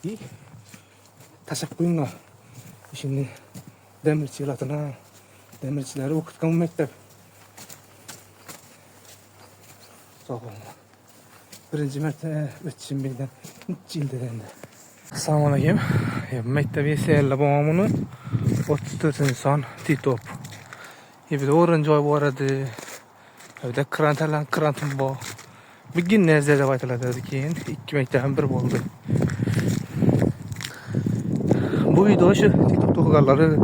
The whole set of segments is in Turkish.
İyi. Taşak koyunlar. Şimdi demirçilatına, demirçileri okutkan mektep. Sağ olun. Birinci mertebe ötüşüm birden cildilendi. Assalamu alaikum. Mektebi seyirle babamını 34 insan titop. Bir de orange oy bu arada. Bir de krantım bu. Bir gün nezlede baytıladı ki 2 mektebim bir oldu. Bu video şu titop tokaları,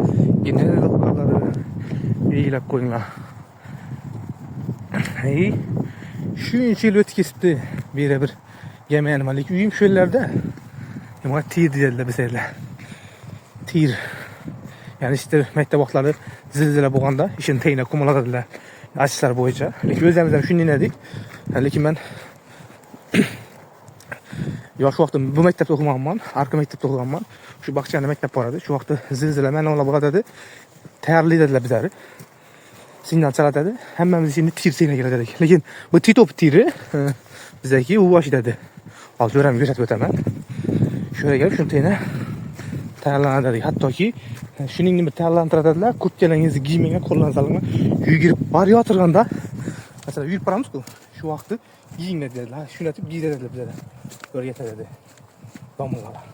yine tokaları iyilep koyunlar. İyi. Şu inçil öt kesipti birebir yemeğini malik uyum şöylerde. Ama tir dediler bize. Tir. Yani işte mektep vaxtları zilzile boğanda işin teyine kumuladılar. Açışlar boyunca. Lakin özlemizden şunu dinledik. Lakin ben yaş vaxtım bu mektepte okumamman, arka mektepte okumamman. Şu Bakçay'da mektep vardı. Şu vaxtı zilzile ben onunla boğa dedi. Tayarlı dediler bizleri. Sinyal çala dedi. Hemmemiz şimdi tir seyine gire dedik. Lakin bu titop tiri bize ki bu başı dedi. Az görem gözetip ötemen. Şöyle gelip şunu teyine tayarlana dedik. Hatta ki şunun gibi tayarlantıra dediler. Kutyalarınızı giymeye kollarınızı alın. Yürüyüp var ya hatırganda. Mesela yürüyüp paramız ku. Şu vaxtı giyin dediler. Şunu atıp giy dediler bize de. Böyle yeter dedi. Damlalar.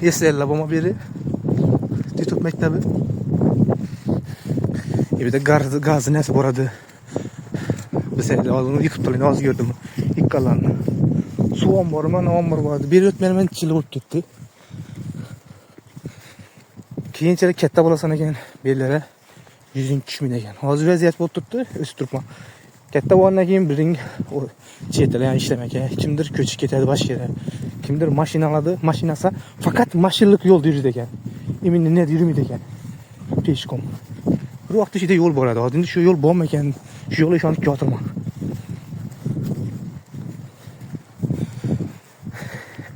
Yeserler bana biri. Titop mektebi. Bir de gazı neyse bu arada. Mesela onu yıkıp dolayın az gördüm. İlk kalanını. Su ambar vardı. Bir ötmenim çile olup gitti. Keyinçelik kette bulasana eken birlere 100 kişi eken. Az vaziyet bulup tuttu. Üst durma. Kette bulanına keyin biring o çeteleyen işlemek. Kimdir köçük ketedi baş yere. Kimdir maşinaladı. Maşinasa fakat maşinlik yol yürüdü eken. Emin ne yürümüydü eken. Peşkom. Bir vakti şeyde yol var adı. Şimdi şu yol bomba eken. Şu yolu şu an yatırma.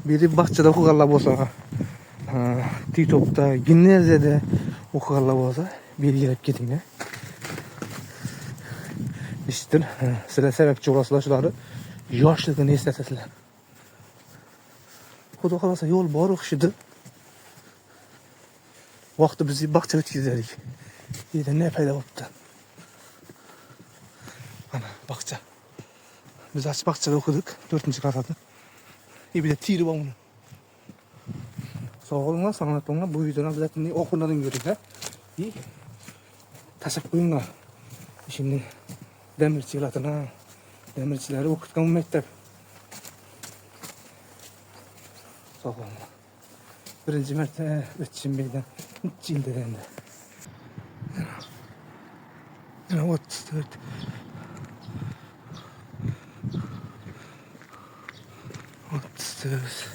Biri bahçede okukarlar olsa, TikTok'ta, Ginneze'de okukarlar olsa, biri gelip gidin. İşte size sebepçi olasılaşları yaşlılığını istesizler. Kudu kalasa yol var okşudu. Vakti bizi bahçe bitkizledik. Bir de ne payda oldu. Ana bahçe. Biz aç bahçede okuduk. 4. katadı. Bir de tiri var bunun. Sağ olunlar, sanatlarına bu videodan zaten okunlarını görürler. İyi. Taşak koyunlar. Şimdi demirçilatına, demirçileri okutkan mektep. Sağ olunlar. Birinci mertebe ötüşüm birden cildilendi. Yine 34. What's this?